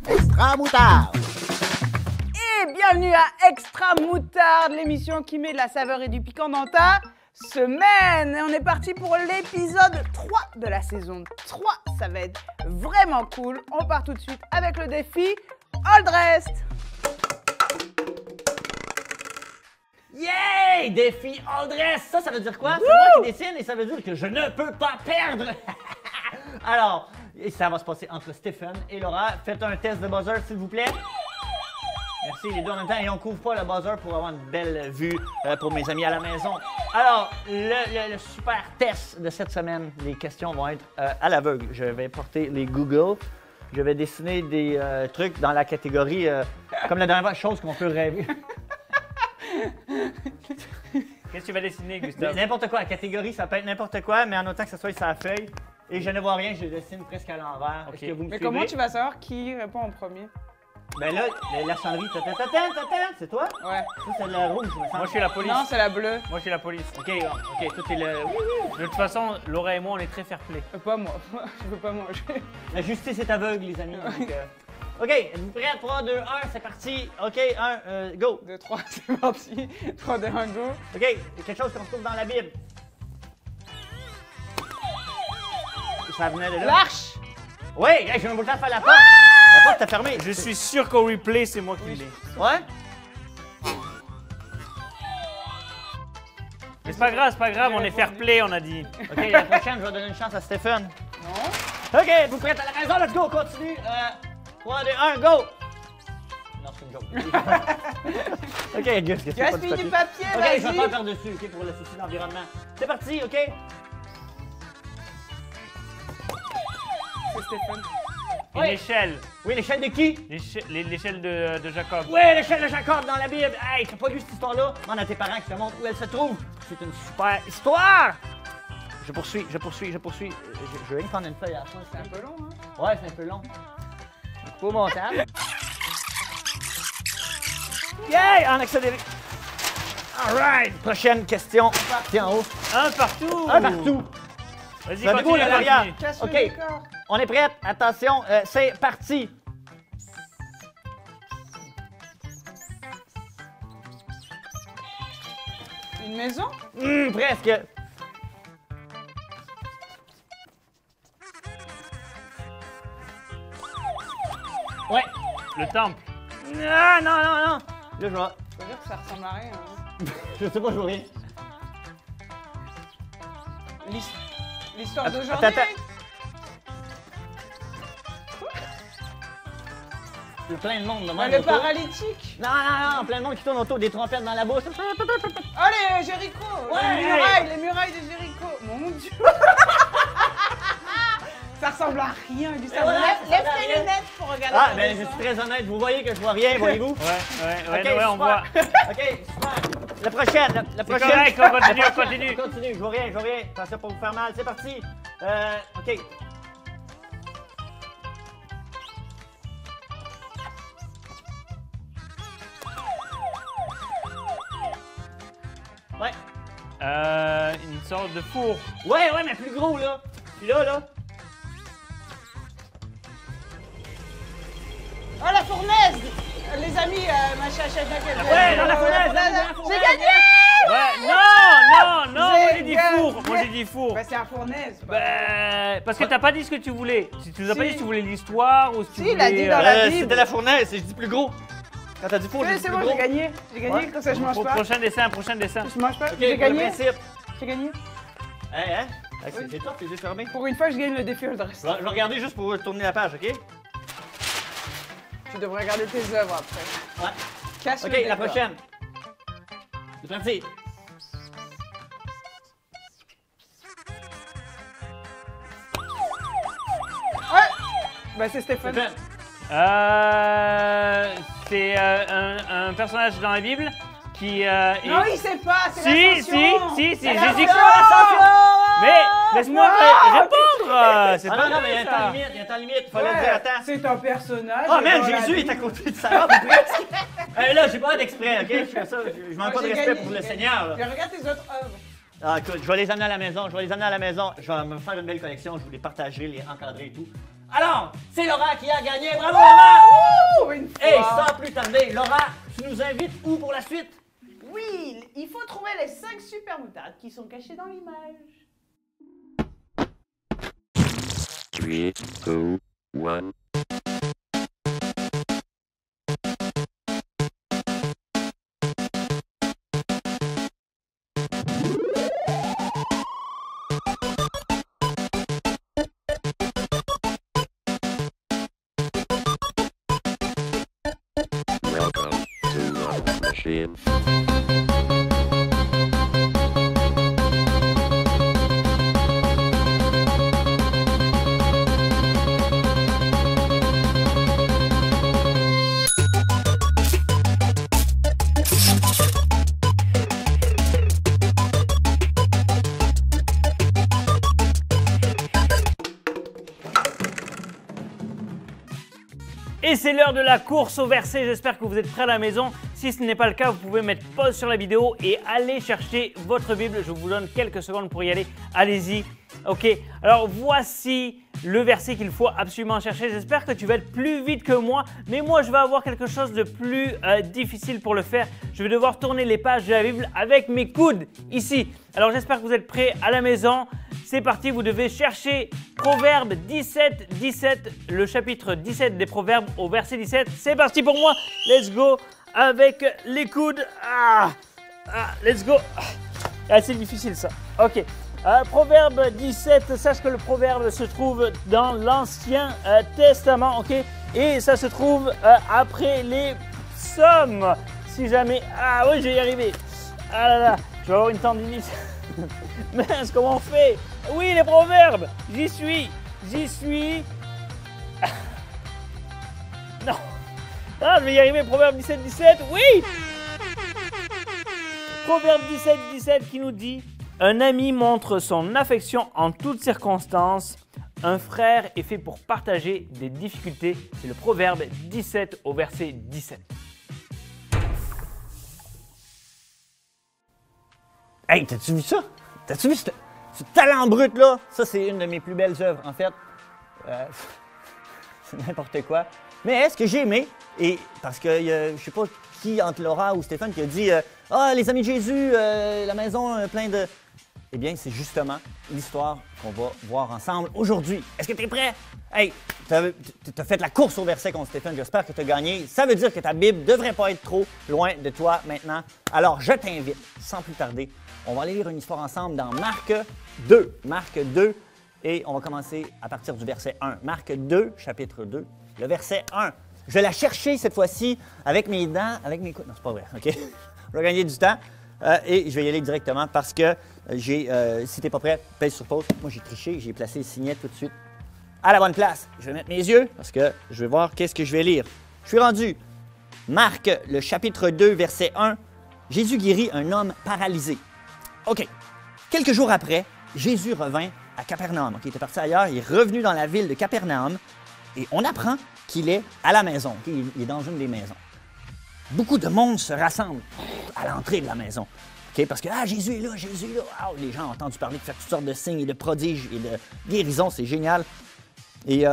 Extra moutarde. Et bienvenue à Extra Moutarde, l'émission qui met de la saveur et du piquant dans ta semaine. Et on est parti pour l'épisode 3 de la saison 3. Ça va être vraiment cool. On part tout de suite avec le défi All Dressed. Yay! Défi All Dress! Ça veut dire quoi? C'est moi qui dessine et ça veut dire que je ne peux pas perdre! Alors, ça va se passer entre Stephen et Laura. Faites un test de buzzer, s'il vous plaît. Merci, les deux en même temps. Et on couvre pas le buzzer pour avoir une belle vue pour mes amis à la maison. Alors, le super test de cette semaine, les questions vont être à l'aveugle. Je vais porter les Google. Je vais dessiner des trucs dans la catégorie comme la dernière chose qu'on peut rêver. Qu'est-ce que tu vas dessiner, Gustave? N'importe quoi. La catégorie, ça peut être n'importe quoi, mais en autant que ce soit sur la feuille. Et je ne vois rien, je dessine presque à l'envers. Ok. Est-ce que vous me Mais suivez? comment tu vas savoir qui répond en premier? Ben là, la sonnerie, c'est toi? Ouais. Ça, c'est le rouge, me semble. Moi, je suis la police. Non, c'est la bleue. Moi, je suis la police. OK, tout est le... De toute façon, Laura et moi, on est très fair-play. Pas moi. Je veux pas manger. La justice est aveugle, les amis. Donc, OK, êtes-vous prêts? 3, 2, 1, c'est parti. OK, 1, go. 2, 3, c'est parti. 3, 2, 1, go. OK, quelque chose qu'on trouve dans la Bible. Ça venait de là. L'arche! Oui, hey, j'ai même pas le temps de faire la porte. La porte est fermée. Je suis sûr qu'au replay, c'est moi qui l'ai. Ouais? Mais c'est pas grave, on est fair-play, on a dit. OK, la prochaine, je vais donner une chance à Stephen. Non. OK, vous prêtes à la raison? Let's go, continue. 3, 2, 1, go! Non, c'est une joke. OK, Gus, Gaspille du papier, OK, vas-y! je vais faire par-dessus, OK, pour le souci de l'environnement. C'est parti, OK? C'est Stéphane. Une Ouais. échelle. Oui, l'échelle de qui? L'échelle de Jacob. Oui, l'échelle de Jacob dans la Bible. Hey, t'as pas lu cette histoire-là? Demande à tes parents qui te montrent où elle se trouve. C'est une super histoire! Je poursuis. Je vais rien prendre une feuille à la fin. C'est un peu long, hein? Ouais, c'est un peu long. Au montage. Yeah! En accéléré. Alright! Prochaine question. Tiens, en haut. Un partout. Un partout. Vas-y, Savez-vous continue, le derrière? continue. Casse OK. le décor. On est prête? Attention, c'est parti! Une maison? Presque. Ouais. Le temple. Non. Là, je vois. Je veux dire que ça ressemble à rien. Hein. Je sais pas, je vois rien. L'histoire Attends, d'aujourd'hui? attends. Il y a plein de monde de même Le autour. paralytique? Non, plein de monde qui tourne autour, des trompettes dans la bouche. Allez, Jéricho! Ouais. Les murailles de Jéricho! Mon Dieu! Ça ressemble à rien, Gustave. Ouais, ça Lève ressemble à tes rien. lunettes pour regarder. Ah, ton ben, je dessin. suis très honnête. Vous voyez que je vois rien, voyez-vous? Ouais, Ok, on super. voit. OK, super. La prochaine. La prochaine. correct, on continue, La on prochaine. continue. On continue, je vois rien. Attention pour vous faire mal. C'est parti. OK. Ouais. Une sorte de four. Ouais, mais plus gros, là. Puis là. Oh, la fournaise! Les amis, machin, chef d'accueil. Ouais, dans la fournaise. J'ai gagné! Ouais, non, moi J'ai j'ai dit gagné. four. Moi j'ai dit four. Bah, c'est la fournaise. Parce que t'as pas dit ce que tu voulais. Tu nous as pas dit si tu voulais l'histoire ou si tu Si, voulais... il a dit dans la Bible. C'était la fournaise, j'ai dit plus gros. Quand t'as dit faux, j'ai dit C'est plus bon, gros. j'ai gagné. J'ai gagné, Ouais. comme ça je mange pas. Prochain dessin. Je mange pas. OK, J'ai le gagné. principe. J'ai gagné. Hein? C'est top, les yeux fermés. Pour une fois, je gagne le défi All Dressed. Je vais regarder juste pour tourner la page, OK? Tu devrais regarder tes œuvres après. Ouais. Casse le OK, la décor. prochaine. C'est parti. Bah, c'est Stéphane. Stephen. C'est un personnage dans la Bible qui... Non, il sait pas, c'est Si, l'ascension. si, C'est Jésus-Christ. l'ascension. Mais laisse-moi répondre. C'est Ah pas non, mais il y a un ça. temps limite, il y a un temps limite. Fallait Ouais, le dire, attends. c'est un personnage. Oh man, dans la Jésus est Bible. à côté de sa robe, presque. Là, j'ai pas d'exprès, OK? Je fais ça, je manque pas de J'ai respect gagné, pour le j'ai gagné. Seigneur, là. Puis regarde tes autres œuvres. Ah, écoute, je vais les amener à la maison, je vais me faire une belle collection, je vous les partagerai, les encadrer et tout. Alors, c'est Laura qui a gagné. Bravo, Laura! Pour une fois. Et sans plus tarder, Laura, tu nous invites où pour la suite? Oui, il faut trouver les 5 super moutardes qui sont cachées dans l'image. 3, 2, 1. Welcome to Love Machine. Et c'est l'heure de la course au verset. J'espère que vous êtes prêts à la maison. Si ce n'est pas le cas, vous pouvez mettre pause sur la vidéo et aller chercher votre Bible. Je vous donne quelques secondes pour y aller. Allez-y. Ok, alors voici le verset qu'il faut absolument chercher. J'espère que tu vas être plus vite que moi, mais moi je vais avoir quelque chose de plus difficile pour le faire. Je vais devoir tourner les pages de la Bible avec mes coudes ici. Alors j'espère que vous êtes prêts à la maison. C'est parti, vous devez chercher Proverbes 17, 17, le chapitre 17 des Proverbes au verset 17. C'est parti pour moi, let's go avec les coudes. Let's go. C'est difficile ça, ok. Proverbe 17, sache que le proverbe se trouve dans l'Ancien Testament, ok? Et ça se trouve après les psaumes, si jamais... Ah oui, je vais y arriver. Ah là là, je vais avoir une tendinite. Mince, comment on fait? Oui, les proverbes, j'y suis. Non. Ah, je vais y arriver, Proverbe 17, 17, oui! Proverbe 17, 17 qui nous dit... Un ami montre son affection en toutes circonstances. Un frère est fait pour partager des difficultés. C'est le Proverbe 17 au verset 17. Hey, t'as-tu vu ça? T'as-tu vu ce talent brut là? Ça, c'est une de mes plus belles œuvres, en fait. C'est n'importe quoi. Mais ce que j'ai aimé, et parce que je sais pas qui entre Laura ou Stéphane qui a dit les amis de Jésus, la maison plein de... Eh bien, c'est justement l'histoire qu'on va voir ensemble aujourd'hui. Est-ce que tu es prêt? Hey, tu as fait la course au verset contre Stéphane. J'espère que tu as gagné. Ça veut dire que ta Bible ne devrait pas être trop loin de toi maintenant. Alors, je t'invite, sans plus tarder, on va aller lire une histoire ensemble dans Marc 2. Marc 2, et on va commencer à partir du verset 1. Marc 2, chapitre 2, le verset 1. Je vais la chercher cette fois-ci avec mes dents, avec mes coudes. Non, c'est pas vrai, OK? On va gagner du temps. Et je vais y aller directement parce que si t'es pas prêt, pèse sur pause. Moi, j'ai triché, j'ai placé le signet tout de suite à la bonne place. Je vais mettre mes yeux parce que je vais voir qu'est-ce que je vais lire. Je suis rendu. Marc, le chapitre 2, verset 1. Jésus guérit un homme paralysé. OK. Quelques jours après, Jésus revint à Capernaum. OK, il était parti ailleurs, il est revenu dans la ville de Capernaum et on apprend qu'il est à la maison. OK, il est dans une des maisons. Beaucoup de monde se rassemble à l'entrée de la maison. Okay? Parce que Jésus est là, Jésus est là. Les gens ont entendu parler de faire toutes sortes de signes et de prodiges et de guérisons, c'est génial. Et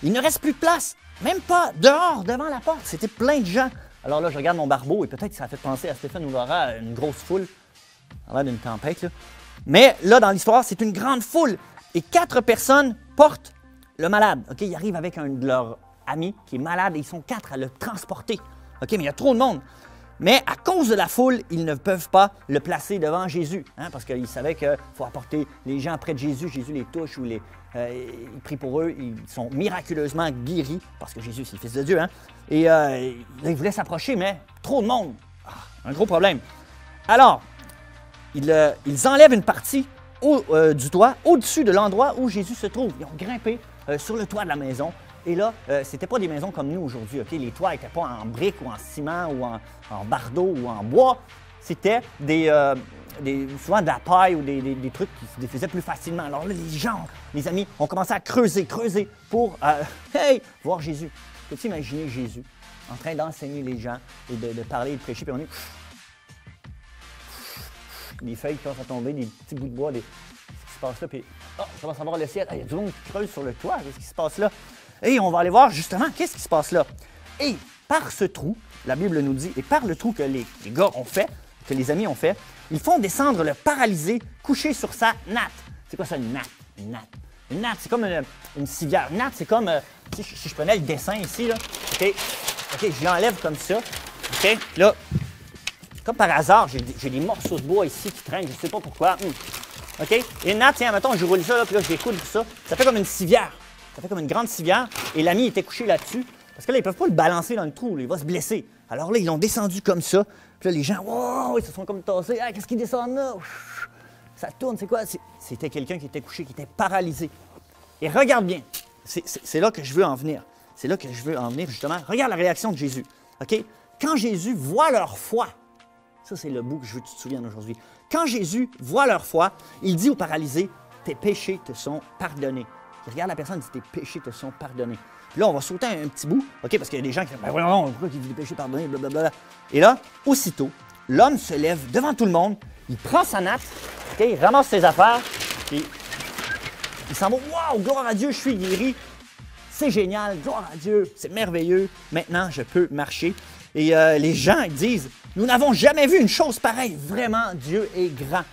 il ne reste plus de place, même pas dehors, devant la porte. C'était plein de gens. Alors là, je regarde mon barbeau et peut-être que ça a fait penser à Stéphane ou Laura, une grosse foule. Ça a l'air d'une tempête, là. Mais là, dans l'histoire, c'est une grande foule. Et 4 personnes portent le malade. Okay? Ils arrivent avec un de leurs amis qui est malade et ils sont 4 à le transporter. OK, mais il y a trop de monde. Mais à cause de la foule, ils ne peuvent pas le placer devant Jésus. Parce qu'ils savaient qu'il faut apporter les gens près de Jésus. Jésus les touche ou il prie pour eux. Ils sont miraculeusement guéris parce que Jésus, c'est le Fils de Dieu. Et là, ils voulaient s'approcher, mais trop de monde. Un gros problème. Alors, ils enlèvent une partie du toit, au-dessus de l'endroit où Jésus se trouve. Ils ont grimpé sur le toit de la maison. Et là, c'était pas des maisons comme nous aujourd'hui, OK? Les toits n'étaient pas en briques ou en ciment ou en bardeaux ou en bois. C'était souvent de la paille ou des trucs qui se défaisaient plus facilement. Alors là, les gens, les amis, ont commencé à creuser pour voir Jésus. Peux-tu imaginer Jésus en train d'enseigner les gens et de parler et de prêcher, puis on est... Des feuilles qui commencent à tomber, des petits bouts de bois, qu'est-ce qui se passe là? Puis, on commence à voir le ciel. Il y a du monde qui creuse sur le toit. Qu'est-ce qui se passe là? Et on va aller voir justement qu'est-ce qui se passe là. Et par ce trou, la Bible nous dit, et par le trou que les gars ont fait, que les amis ont fait, ils font descendre le paralysé couché sur sa natte. C'est quoi ça, une natte? Une natte. Une natte, c'est comme une civière. Une natte, c'est comme, si je prenais le dessin ici, là, OK, je l'enlève comme ça, OK, là, comme par hasard, j'ai des morceaux de bois ici qui traînent, je ne sais pas pourquoi. OK, et une natte, tiens, mettons, je roule ça, là, puis là, je découle tout ça, ça fait comme une civière. Ça fait comme une grande civière, et l'ami était couché là-dessus, parce que là, ils ne peuvent pas le balancer dans le trou, là, il va se blesser. Alors là, ils l'ont descendu comme ça, puis là, les gens, wow, ils se sont comme tassés, ah, qu'est-ce qui descend là? Ça tourne, c'est quoi? C'était quelqu'un qui était couché, qui était paralysé. Et regarde bien, c'est là que je veux en venir. C'est là que je veux en venir, justement. Regarde la réaction de Jésus, OK? Quand Jésus voit leur foi, ça, c'est le bout que je veux que tu te souviennes aujourd'hui. Quand Jésus voit leur foi, il dit aux paralysés, « Tes péchés te sont pardonnés. » Il regarde la personne et dit, « Tes péchés te sont pardonnés. » Puis là, on va sauter un petit bout, OK? Parce qu'il y a des gens qui disent, « Ben voyons, pourquoi il dit des péchés pardonnés? » Blablabla. Et là, aussitôt, l'homme se lève devant tout le monde, il prend sa natte, OK? Il ramasse ses affaires, puis il s'en va, « Wow, gloire à Dieu, je suis guéri. C'est génial, gloire à Dieu, c'est merveilleux. Maintenant, je peux marcher. » Et les gens ils disent, « Nous n'avons jamais vu une chose pareille. Vraiment, Dieu est grand. »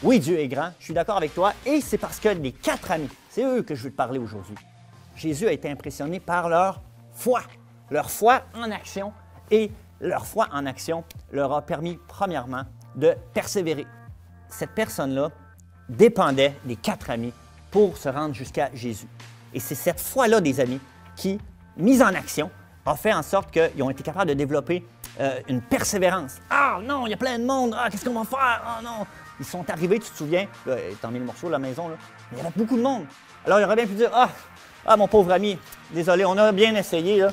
Oui, Dieu est grand, je suis d'accord avec toi. Et c'est parce que les 4 amis, c'est eux que je veux te parler aujourd'hui. Jésus a été impressionné par leur foi en action. Et leur foi en action leur a permis, premièrement, de persévérer. Cette personne-là dépendait des 4 amis pour se rendre jusqu'à Jésus. Et c'est cette foi-là des amis qui, mise en action, a fait en sorte qu'ils ont été capables de développer une persévérance. « Ah non, il y a plein de monde! Ah, qu'est-ce qu'on va faire? Ah non! » Ils sont arrivés, tu te souviens, là, t'en mets le morceau de la maison, là, mais il y avait beaucoup de monde. Alors, il aurait bien pu dire, ah, mon pauvre ami, désolé, on a bien essayé, là.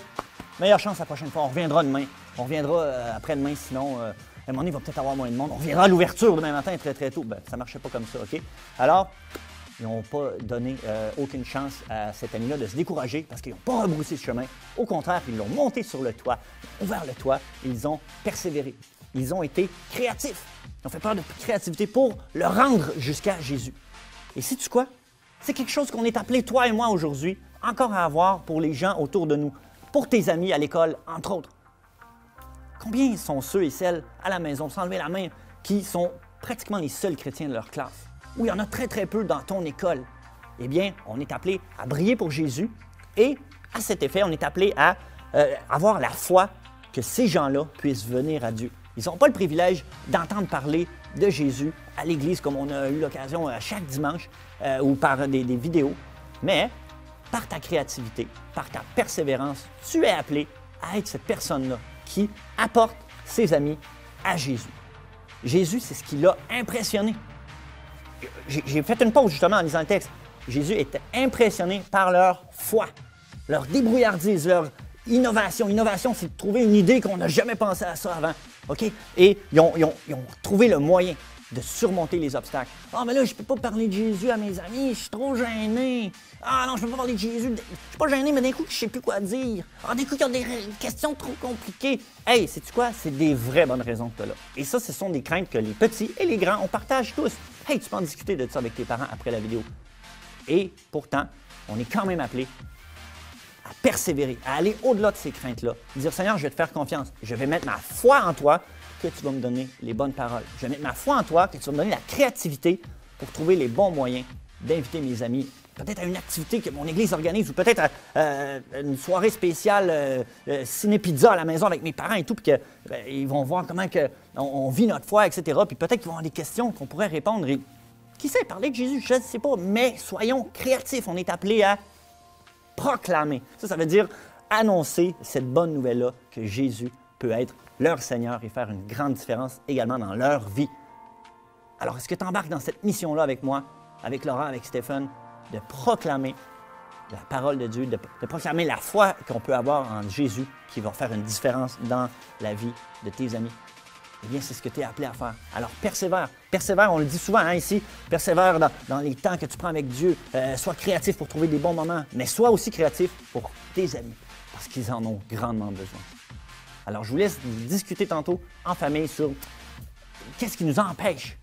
Meilleure chance la prochaine fois, on reviendra demain. On reviendra après-demain, sinon, à un moment donné, il va peut-être avoir moins de monde. On reviendra à l'ouverture demain matin très, très tôt. Ben, ça ne marchait pas comme ça, OK? Alors, ils n'ont pas donné aucune chance à cet ami-là de se décourager parce qu'ils n'ont pas rebroussé le chemin. Au contraire, ils l'ont monté sur le toit, ouvert le toit, ils ont persévéré. Ils ont été créatifs. Ils ont fait preuve de créativité pour le rendre jusqu'à Jésus. Et sais-tu quoi? C'est quelque chose qu'on est appelé, toi et moi, aujourd'hui, encore à avoir pour les gens autour de nous, pour tes amis à l'école, entre autres. Combien sont ceux et celles à la maison, sans lever la main, qui sont pratiquement les seuls chrétiens de leur classe? Ou il y en a très, très peu dans ton école. Eh bien, on est appelé à briller pour Jésus et, à cet effet, on est appelé à avoir la foi que ces gens-là puissent venir à Dieu. Ils n'ont pas le privilège d'entendre parler de Jésus à l'Église comme on a eu l'occasion chaque dimanche ou par des vidéos, mais par ta créativité, par ta persévérance, tu es appelé à être cette personne-là qui apporte ses amis à Jésus. Jésus, c'est ce qui l'a impressionné. J'ai fait une pause justement en lisant le texte. Jésus était impressionné par leur foi, leur débrouillardise, leur innovation. Innovation, c'est de trouver une idée qu'on n'a jamais pensé à ça avant. OK? Et ils ont trouvé le moyen de surmonter les obstacles. « Ah, mais là, je ne peux pas parler de Jésus à mes amis, je suis trop gêné. Ah non, je ne peux pas parler de Jésus. Je ne suis pas gêné, mais d'un coup, je ne sais plus quoi dire. Ah, d'un coup, il y a des questions trop compliquées. » Hey, sais-tu quoi? C'est des vraies bonnes raisons que tu as là. Et ça, ce sont des craintes que les petits et les grands, on partage tous. Hey, tu peux en discuter de ça avec tes parents après la vidéo. Et pourtant, on est quand même appelé à persévérer, à aller au-delà de ces craintes-là. Dire, Seigneur, je vais te faire confiance. Je vais mettre ma foi en toi que tu vas me donner les bonnes paroles. Je vais mettre ma foi en toi que tu vas me donner la créativité pour trouver les bons moyens d'inviter mes amis, peut-être à une activité que mon église organise ou peut-être à une soirée spéciale ciné-pizza à la maison avec mes parents et tout, puis qu'ils vont voir comment on vit notre foi, etc. Puis peut-être qu'ils vont avoir des questions qu'on pourrait répondre. Et, qui sait, parler de Jésus, je ne sais pas, mais soyons créatifs. On est appelés à proclamer. Ça veut dire annoncer cette bonne nouvelle-là que Jésus peut être leur Seigneur et faire une grande différence également dans leur vie. Alors, est-ce que tu embarques dans cette mission-là avec moi, avec Laura, avec Stéphane, de proclamer la parole de Dieu, de proclamer la foi qu'on peut avoir en Jésus qui va faire une différence dans la vie de tes amis? Eh bien, c'est ce que tu es appelé à faire. Alors, persévère. Persévère, on le dit souvent ici, persévère dans les temps que tu prends avec Dieu. Sois créatif pour trouver des bons moments, mais sois aussi créatif pour tes amis, parce qu'ils en ont grandement besoin. Alors, je vous laisse discuter tantôt en famille sur qu'est-ce qui nous empêche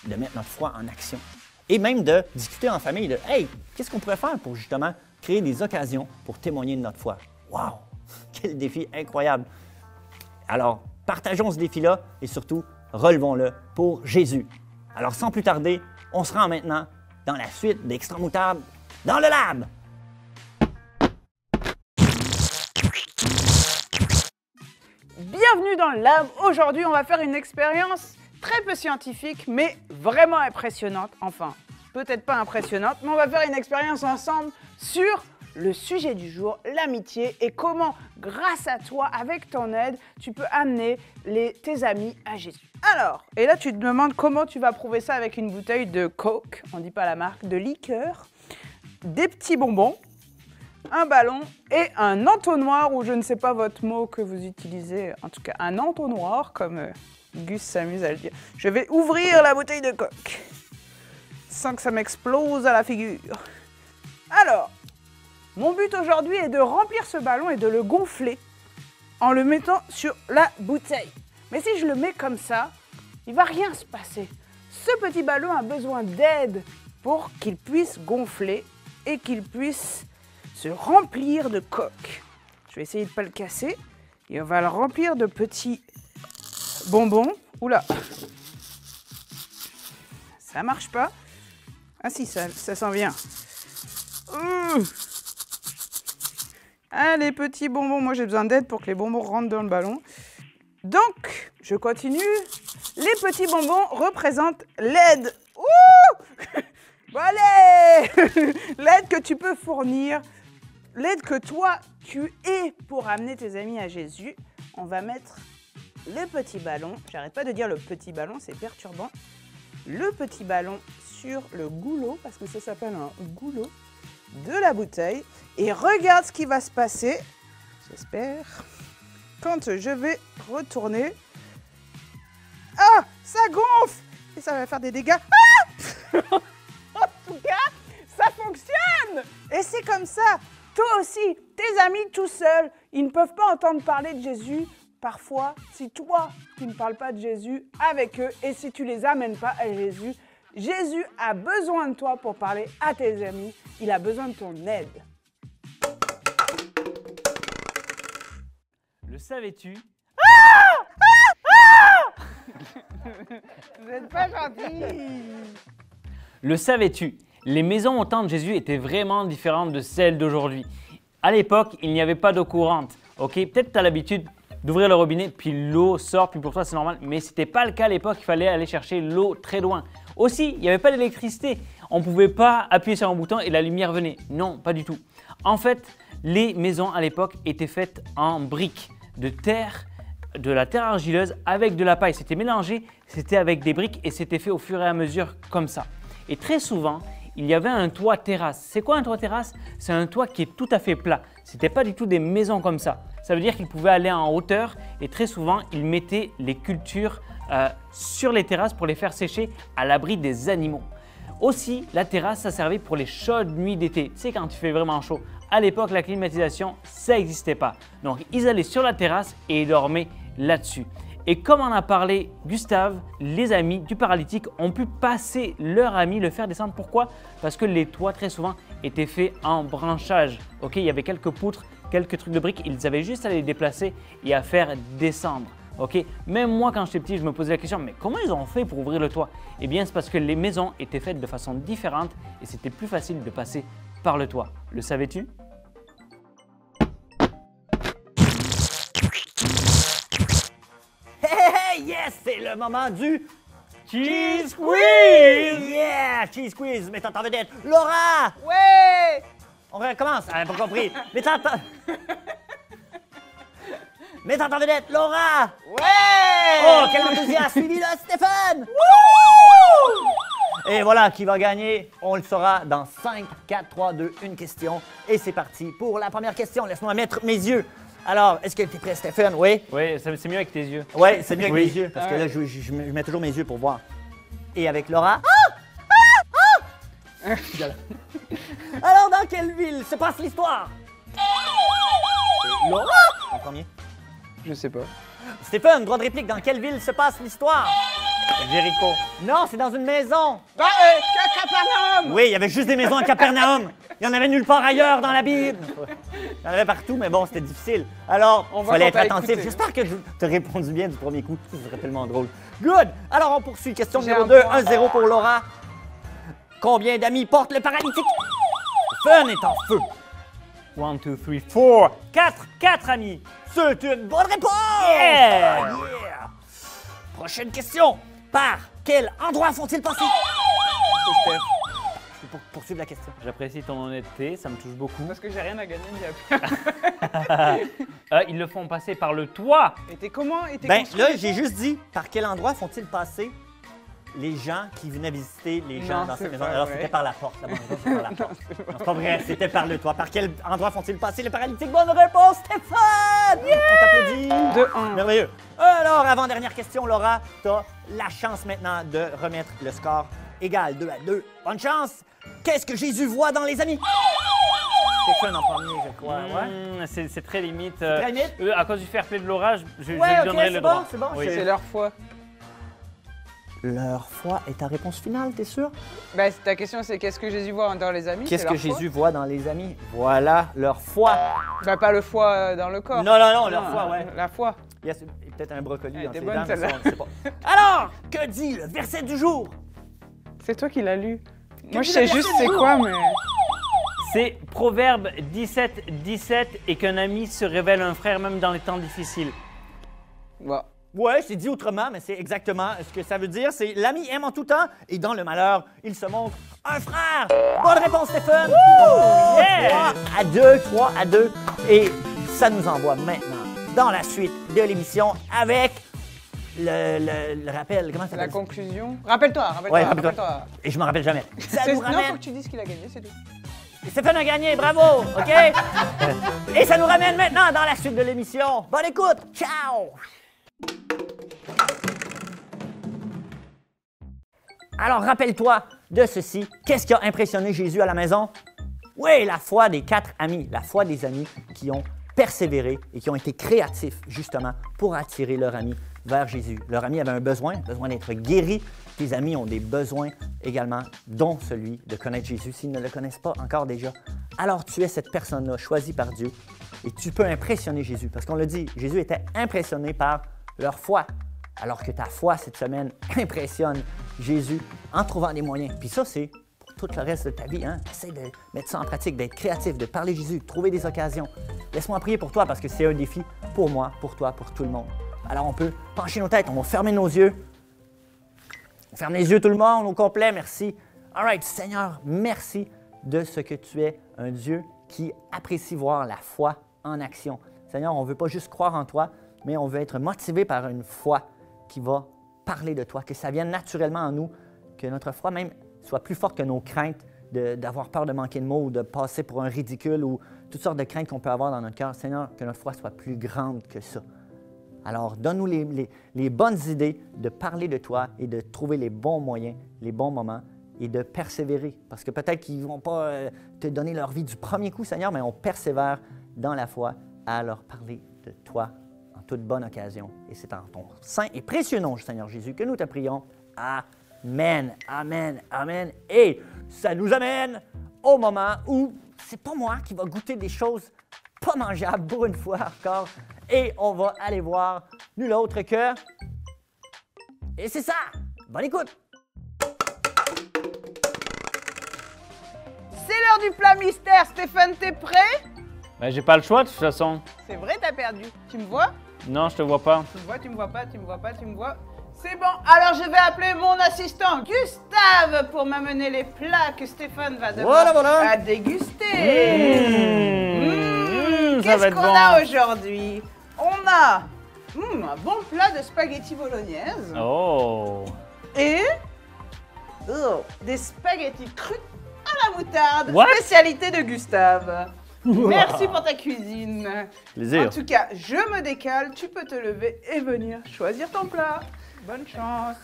de mettre notre foi en action. Et même de discuter en famille de « Hey, qu'est-ce qu'on pourrait faire pour justement créer des occasions pour témoigner de notre foi. Wow! Quel défi incroyable! Alors, partageons ce défi-là et surtout, relevons-le pour Jésus. Alors, sans plus tarder, on se rend maintenant dans la suite d'Extra Moutarde dans le lab! Bienvenue dans le lab. Aujourd'hui, on va faire une expérience très peu scientifique, mais vraiment impressionnante. Enfin, peut-être pas impressionnante, mais on va faire une expérience ensemble sur le sujet du jour, l'amitié, et comment, grâce à toi, avec ton aide, tu peux amener tes amis à Jésus. Alors, et là, tu te demandes comment tu vas prouver ça avec une bouteille de Coke, on dit pas la marque, de liqueur, des petits bonbons, un ballon et un entonnoir, ou je ne sais pas votre mot que vous utilisez, en tout cas un entonnoir, comme Gus s'amuse à le dire. Je vais ouvrir la bouteille de Coke, sans que ça m'explose à la figure. Alors, mon but aujourd'hui est de remplir ce ballon et de le gonfler en le mettant sur la bouteille. Mais si je le mets comme ça, il ne va rien se passer. Ce petit ballon a besoin d'aide pour qu'il puisse gonfler et qu'il puisse se remplir de coque. Je vais essayer de ne pas le casser et on va le remplir de petits bonbons. Oula, ça marche pas. Ah si, ça s'en vient. Allez, petits bonbons, moi j'ai besoin d'aide pour que les bonbons rentrent dans le ballon. Donc, je continue. Les petits bonbons représentent l'aide. Ouh! Bon allez! L'aide que tu peux fournir, l'aide que toi, tu es pour amener tes amis à Jésus. On va mettre le petit ballon. J'arrête pas de dire le petit ballon, c'est perturbant. Le petit ballon sur le goulot, parce que ça s'appelle un goulot, de la bouteille. Et regarde ce qui va se passer, j'espère, quand je vais retourner. Ah, ça gonfle! Et ça va faire des dégâts. Ah! En tout cas, ça fonctionne! Et c'est comme ça. Toi aussi, tes amis tout seuls, ils ne peuvent pas entendre parler de Jésus. Parfois, si toi, tu ne parles pas de Jésus avec eux et si tu les amènes pas à Jésus, Jésus a besoin de toi pour parler à tes amis. Il a besoin de ton aide. Le savais-tu? Vous n'êtes pas gentil. Le savais-tu? Les maisons au temps de Jésus étaient vraiment différentes de celles d'aujourd'hui. À l'époque, il n'y avait pas d'eau courante. Ok, peut-être tu as l'habitude d'ouvrir le robinet, puis l'eau sort, puis pour toi c'est normal. Mais ce n'était pas le cas à l'époque, il fallait aller chercher l'eau très loin. Aussi, il n'y avait pas d'électricité. On ne pouvait pas appuyer sur un bouton et la lumière venait. Non, pas du tout. En fait, les maisons à l'époque étaient faites en briques de terre, de la terre argileuse avec de la paille. C'était mélangé, c'était avec des briques et c'était fait au fur et à mesure comme ça. Et très souvent, il y avait un toit terrasse. C'est quoi un toit terrasse? C'est un toit qui est tout à fait plat. Ce n'était pas du tout des maisons comme ça. Ça veut dire qu'ils pouvaient aller en hauteur et très souvent, ils mettaient les cultures sur les terrasses pour les faire sécher à l'abri des animaux. Aussi, la terrasse, ça servait pour les chaudes nuits d'été. Tu sais, quand il fait vraiment chaud. À l'époque, la climatisation, ça n'existait pas. Donc, ils allaient sur la terrasse et ils dormaient là-dessus. Et comme en a parlé Gustave, les amis du paralytique ont pu passer leur ami, le faire descendre. Pourquoi? Parce que les toits, très souvent, étaient faits en branchage. Ok, il y avait quelques poutres, quelques trucs de briques. Ils avaient juste à les déplacer et à faire descendre. Ok, même moi, quand j'étais petit, je me posais la question, mais comment ils ont fait pour ouvrir le toit? Eh bien, c'est parce que les maisons étaient faites de façon différente et c'était plus facile de passer par le toit. Le savais-tu? Hey, yes, c'est le moment du Cheese Quiz! Yeah, Cheese Quiz. Mets-toi en vedette, Laura! Ouais! On recommence, elle n'a pas compris. Mets-toi en vedette, Laura! Ouais! Oh, quel enthousiasme! Suivi là, Stéphane! Et voilà qui va gagner. On le saura dans 5, 4, 3, 2, 1 question. Et c'est parti pour la première question. Laisse-moi mettre mes yeux. Alors, est-ce que tu es prêt, Stéphane? Oui? Oui, c'est mieux avec tes yeux. Oui, c'est mieux avec Oui. mes yeux. Parce que là, je mets toujours mes yeux pour voir. Et avec Laura? Alors, dans quelle ville se passe l'histoire? Laura? En premier. Je sais pas. Stéphane, droit de réplique, dans quelle ville se passe l'histoire? Jéricho. Non, c'est dans une maison. Capernaum! Oui, il y avait juste des maisons à Capernaum. Il y en avait nulle part ailleurs dans la Bible. Il y en avait partout, mais bon, c'était difficile. Alors, On il voit fallait qu'on être t'a attentif. écouté. J'espère que tu as répondu bien du premier coup. Ça serait tellement drôle. Good! Alors, on poursuit. Question J'ai numéro un 2, point. 1-0 pour Laura. Combien d'amis porte le paralytique? Fun est en feu. 1, 2, 3, 4. 4 amis. C'est une bonne réponse! Yeah! Yeah! Prochaine question. Par quel endroit font-ils passer? C'est Steph. Je peux poursuivre la question. J'apprécie ton honnêteté, ça me touche beaucoup. Parce que j'ai rien à gagner, il y a Ils le font passer par le toit. Et t'es comment? Et t'es Ben construit là, j'ai juste dit par quel endroit font-ils passer les gens qui venaient visiter les gens Non, dans c'est cette maison. pas Alors, vrai. c'était par la porte. La bonne réponse, c'est par la porte. Non, c'est pas vrai, c'était par le toit. Par quel endroit font-ils passer les paralytiques? Bonne réponse, Stéphane! On t'applaudit. 2-1. Merveilleux. Alors, avant-dernière question, Laura, t'as la chance maintenant de remettre le score égal 2-2. Bonne chance! Qu'est-ce que Jésus voit dans les amis? Stéphane en premier, je crois. Ouais. C'est très limite. Très limite? À cause du fair play de Laura, je Ouais, lui ok, donnerai c'est le bon, droit. c'est bon, Oui. C'est leur foi. Leur foi est ta réponse finale, t'es sûr? Bah, ta question, c'est qu'est-ce que Jésus voit dans les amis? Qu'est-ce c'est que leur foi. Jésus voit dans les amis? Voilà, leur foi. Bah, pas le foie dans le corps. Non, leur foi, ouais. La foi. Il y a peut-être un brocoli Elle dans était ses bonne, dents, mais celle-là. ça, on ne sait pas. Alors, que dit le verset du jour? C'est toi qui l'as lu. Moi, je dit sais le juste verset c'est du quoi, mais. C'est Proverbe 17, 17 et qu'un ami se révèle un frère même dans les temps difficiles. Bon. Ouais, c'est dit autrement, mais c'est exactement ce que ça veut dire. C'est l'ami aime en tout temps et dans le malheur, il se montre un frère. Bonne réponse, Stéphane. Yeah! 3-2. Et ça nous envoie maintenant dans la suite de l'émission avec le rappel. Comment ça La s'appelle? conclusion. Rappelle-toi. Ouais, rappelle-toi. Et je m'en rappelle jamais. Ça nous Non, faut ramène. que tu dises qu'il a gagné, c'est tout. Stéphane a gagné, bravo, OK? Et ça nous ramène maintenant dans la suite de l'émission. Bonne écoute, ciao! Alors, rappelle-toi de ceci. Qu'est-ce qui a impressionné Jésus à la maison? Oui, la foi des 4 amis, la foi des amis qui ont persévéré et qui ont été créatifs, justement, pour attirer leur ami vers Jésus. Leur ami avait un besoin d'être guéri. Tes amis ont des besoins également, dont celui de connaître Jésus s'ils ne le connaissent pas encore déjà. Alors, tu es cette personne-là choisie par Dieu et tu peux impressionner Jésus. Parce qu'on l'a dit, Jésus était impressionné par leur foi. Alors que ta foi, cette semaine, impressionne Jésus en trouvant des moyens. Puis ça, c'est pour tout le reste de ta vie. Hein? Essaye de mettre ça en pratique, d'être créatif, de parler Jésus, de trouver des occasions. Laisse-moi prier pour toi parce que c'est un défi pour moi, pour toi, pour tout le monde. Alors, on peut pencher nos têtes, on va fermer nos yeux. On ferme les yeux tout le monde au complet, merci. All right, Seigneur, merci de ce que tu es un Dieu qui apprécie voir la foi en action. Seigneur, on ne veut pas juste croire en toi, mais on veut être motivé par une foi qui va parler de toi, que ça vienne naturellement en nous, que notre foi même soit plus forte que nos craintes d'avoir peur de manquer de mots ou de passer pour un ridicule ou toutes sortes de craintes qu'on peut avoir dans notre cœur. Seigneur, que notre foi soit plus grande que ça. Alors, donne-nous les bonnes idées de parler de toi et de trouver les bons moyens, les bons moments et de persévérer. Parce que peut-être qu'ils ne vont pas te donner leur vie du premier coup, Seigneur, mais on persévère dans la foi à leur parler de toi en toute bonne occasion. Et c'est en ton saint et précieux nom, Seigneur Jésus, que nous te prions. Amen, amen, amen. Et ça nous amène au moment où c'est pas moi qui va goûter des choses pas mangeables pour une fois encore. Et on va aller voir nul autre que... Et c'est ça! Bonne écoute! C'est l'heure du plat mystère. Stéphane, t'es prêt? Ben, j'ai pas le choix de toute façon. C'est vrai, t'as perdu. Tu me vois? Non, je te vois pas. Tu me vois, tu me vois pas, tu me vois pas, tu me vois. C'est bon, alors je vais appeler mon assistant Gustave pour m'amener les plats que Stéphane va devoir Voilà. déguster. Ça va Qu'est-ce être qu'on bon. a aujourd'hui? On a un bon plat de spaghetti bolognaise Oh. et des spaghettis crus à la moutarde, What? spécialité de Gustave. Merci pour ta cuisine. Plaisir. En tout cas, je me décale, tu peux te lever et venir choisir ton plat. Bonne chance.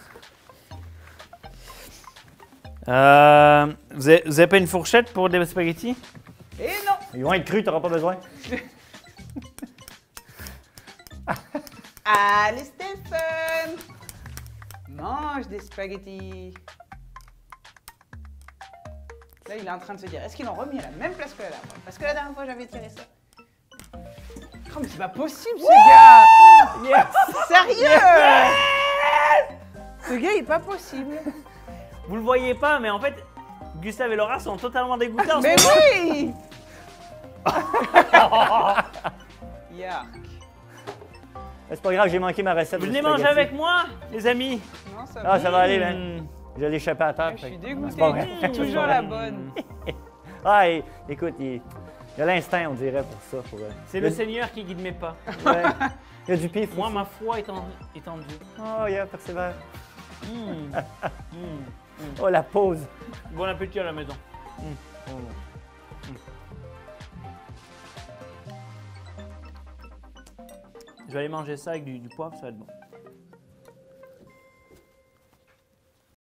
Vous avez pas une fourchette pour des spaghettis? Et non. Ils vont être crus, tu n'auras pas besoin. Allez Stéphane, mange des spaghettis. Là, il est en train de se dire, est-ce qu'ils l'ont remis à la même place que la dernière fois? Parce que la dernière fois, j'avais tiré ça. Oh, mais c'est pas possible, ce gars! Yes! Sérieux? Ce gars, il est pas possible. Vous le voyez pas, mais en fait, Gustave et Laura sont totalement dégoûtés en ce Mais moment. oui! Yark. C'est pas grave, j'ai manqué ma recette. Vous de venez manger spaghetti. avec moi, les amis. Non, ça Ah, ça va aller, Mmh. man. Je l'ai échappé à terre. Je fait suis que- dégoûtée. C'est pas vrai. Toujours la bonne. Ah, écoute, il y a l'instinct, on dirait, pour ça. C'est le Seigneur qui guide mes pas. Ouais. Il y a du pif. Moi, aussi. ma foi est en Dieu. Oh, yeah, persévère. Mmh. Oh, la pause. Bon appétit à la maison. Je vais aller manger ça avec du poivre, ça va être bon.